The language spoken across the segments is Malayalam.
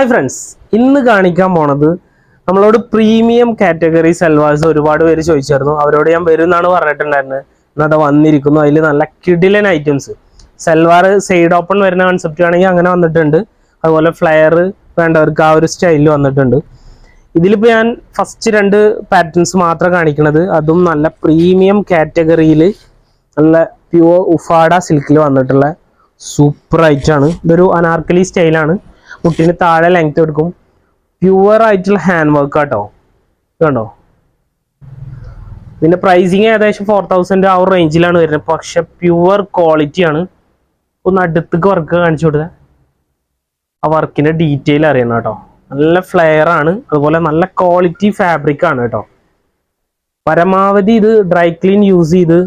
ഹായ് ഫ്രണ്ട്സ്, ഇന്ന് കാണിക്കാൻ പോണത് നമ്മളോട് പ്രീമിയം കാറ്റഗറി സൽവാർസ് ഒരുപാട് പേര് ചോദിച്ചായിരുന്നു. അവരോട് ഞാൻ വരും എന്നാണ് പറഞ്ഞിട്ടുണ്ടായിരുന്നത്. ഇന്നത് വന്നിരിക്കുന്നു. അതിൽ നല്ല കിഡിലൻ ഐറ്റംസ്. സൽവാർ സൈഡ് ഓപ്പൺ വരുന്ന കൺസെപ്റ്റ് ആണെങ്കിൽ അങ്ങനെ വന്നിട്ടുണ്ട്. അതുപോലെ ഫ്ലെയർ വേണ്ടവർക്ക് ആ ഒരു സ്റ്റൈലിൽ വന്നിട്ടുണ്ട്. ഇതിലിപ്പോൾ ഞാൻ ഫസ്റ്റ് 2 പാറ്റേൺസ് മാത്രം കാണിക്കുന്നത്. അതും നല്ല പ്രീമിയം കാറ്റഗറിയിൽ നല്ല പ്യുവർ ഉഫാഡ സിൽക്കിൽ വന്നിട്ടുള്ള സൂപ്പർ ഐറ്റാണ്. ഇതൊരു അനാർക്കലി സ്റ്റൈലാണ്. മുട്ടിന് താഴെ ലെങ്ത് എടുക്കും. പ്യുവർ ആയിട്ടുള്ള ഹാൻഡ് വർക്ക് കേട്ടോ. കണ്ടോ? ഇതിന്റെ പ്രൈസിങ് ഏകദേശം 4000 ആ ഒരു റേഞ്ചിലാണ് വരുന്നത്. പക്ഷെ പ്യുവർ ക്വാളിറ്റി ആണ്. ഒന്ന് അടുത്തേക്ക് വർക്ക് കാണിച്ചു കൊടുത്തത് ആ വർക്കിന്റെ ഡീറ്റെയിൽ അറിയണം കേട്ടോ. നല്ല ഫ്ലെയർ ആണ്, അതുപോലെ നല്ല ക്വാളിറ്റി ഫാബ്രിക് ആണ് കേട്ടോ. പരമാവധി ഇത് ഡ്രൈ ക്ലീൻ യൂസ് ചെയ്ത്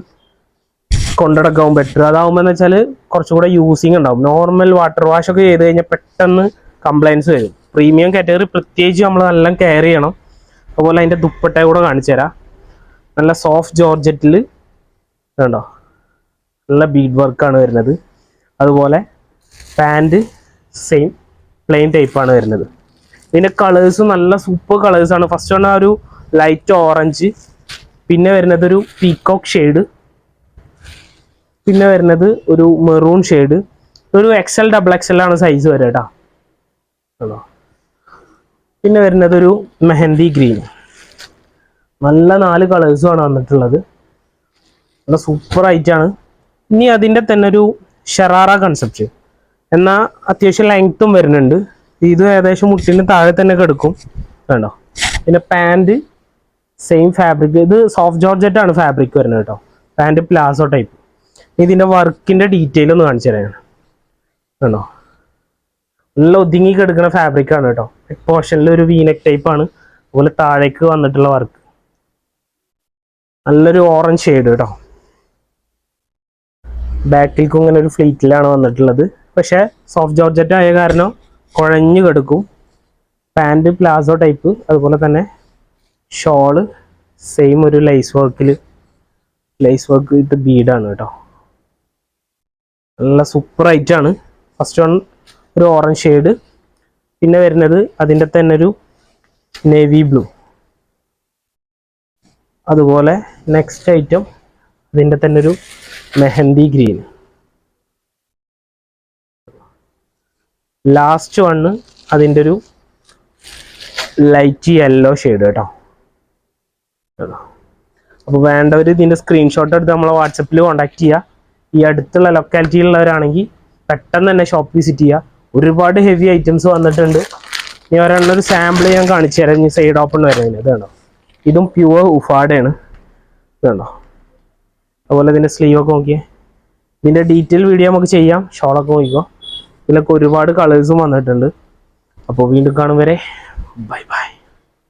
കൊണ്ടുനടക്കാൻ ബെറ്റർ. അതാവുമ്പോൾ എന്ന് വെച്ചാൽ കുറച്ചുകൂടെ യൂസിങ് ഉണ്ടാവും. നോർമൽ വാട്ടർ വാഷ് ഒക്കെ ചെയ്ത് കഴിഞ്ഞാൽ പെട്ടെന്ന് കംപ്ലൈൻസ് വരും. പ്രീമിയം കാറ്റഗറി പ്രത്യേകിച്ച് നമ്മൾ നല്ല കെയർ ചെയ്യണം. അതുപോലെ അതിൻ്റെ ദുപ്പട്ട കൂടെ കാണിച്ചു തരാം. നല്ല സോഫ്റ്റ് ജോർജറ്റിൽ കണ്ടോ, നല്ല ബീഡ് വർക്കാണ് വരുന്നത്. അതുപോലെ പാൻറ് സെയിം പ്ലെയിൻ ടൈപ്പാണ് വരുന്നത്. ഇതിൻ്റെ കളേഴ്സ് നല്ല സൂപ്പർ കളേഴ്സാണ്. ഫസ്റ്റ് വൺ ആ ഒരു ലൈറ്റ് ഓറഞ്ച്, പിന്നെ വരുന്നത് ഒരു പീകോക്ക് ഷെയ്ഡ്, പിന്നെ വരുന്നത് ഒരു മെറൂൺ ഷെയ്ഡ്. ഒരു XL XXL ആണ് സൈസ് വരെ കേട്ടോ. പിന്നെ വരുന്നത് ഒരു മെഹന്തി ഗ്രീൻ. നല്ല 4 കളേഴ്സുമാണ് വന്നിട്ടുള്ളത്. നല്ല സൂപ്പർ ആയിട്ടാണ്. ഇനി അതിൻ്റെ തന്നെ ഒരു ഷറാറ കൺസെപ്റ്റ്, എന്നാൽ അത്യാവശ്യം ലെങ്ത്തും വരുന്നുണ്ട്. ഇത് ഏകദേശം മുട്ടിന് താഴെ തന്നെ കിടക്കും വേണ്ടോ. പിന്നെ പാൻറ് സെയിം ഫാബ്രിക്. ഇത് സോഫ്റ്റ് ജോർജറ്റ് ആണ് ഫാബ്രിക് വരുന്നത് കേട്ടോ. Pant palazzo type. ഇതിൻ്റെ വർക്കിൻ്റെ ഡീറ്റെയിൽ ഒന്ന് കാണിച്ചു തരാണ് വേണോ. നല്ല ഒതുങ്ങി കിടക്കുന്ന ഫാബ്രിക് ആണ് കേട്ടോ. പോർഷനിൽ ഒരു വീനെക്ക് ടൈപ്പ് ആണ്. അതുപോലെ താഴേക്ക് വന്നിട്ടുള്ള വർക്ക് നല്ലൊരു ഓറഞ്ച് ഷെയ്ഡ് കേട്ടോ. ബാക്കിലേക്കും ഇങ്ങനെ ഒരു ഫ്ലീറ്റിലാണ് വന്നിട്ടുള്ളത്. പക്ഷേ സോഫ്റ്റ് ജോർജറ്റ് ആയ കാരണം കുഴഞ്ഞു കിടക്കും. Pant palazzo type. അതുപോലെ തന്നെ ഷോള് സെയിം ഒരു ലൈസ് വർക്ക് വിത്ത് ബീഡാണ് കേട്ടോ. നല്ല സൂപ്പർ ഐറ്റാണ്. ഫസ്റ്റ് വൺ ഒരു ഓറഞ്ച് ഷെയ്ഡ്, പിന്നെ വരുന്നത് അതിൻ്റെ തന്നെ ഒരു നേവി ബ്ലൂ. അതുപോലെ നെക്സ്റ്റ് ഐറ്റം അതിൻ്റെ തന്നെ ഒരു മെഹന്തി ഗ്രീൻ. ലാസ്റ്റ് വണ്ണ് അതിൻ്റെ ഒരു ലൈറ്റ് യെല്ലോ ഷെയ്ഡ് കേട്ടോ. അപ്പോൾ വേണ്ടവർ ഇതിൻ്റെ സ്ക്രീൻഷോട്ട് എടുത്ത് നമ്മളെ വാട്സപ്പിൽ കോൺടാക്ട് ചെയ്യുക. ഈ അടുത്തുള്ള ലൊക്കാലിറ്റിയിലുള്ളവരാണെങ്കിൽ പെട്ടെന്ന് തന്നെ ഷോപ്പ് വിസിറ്റ് ചെയ്യുക. ഒരുപാട് ഹെവി ഐറ്റംസ് വന്നിട്ടുണ്ട്. ഇനി ഒരെണ്ണൊരു സാമ്പിൾ ഞാൻ കാണിച്ചു തരാം. ഇനി സൈഡ് ഓപ്പൺ വരുന്നതിന് ഇത് കണ്ടോ. ഇതും പ്യുവർ ഉഫാഡയാണ്. ഇത് കണ്ടോ. അതുപോലെ ഇതിൻ്റെ സ്ലീവ് ഒക്കെ നോക്കിയേ. ഇതിൻ്റെ ഡീറ്റെയിൽ വീഡിയോ നമുക്ക് ചെയ്യാം. ഷോളൊക്കെ നോക്കിക്കോ. ഇതിലൊക്കെ ഒരുപാട് കളേഴ്സും വന്നിട്ടുണ്ട്. അപ്പോൾ വീണ്ടും കാണും വരെ ബൈ ബൈ.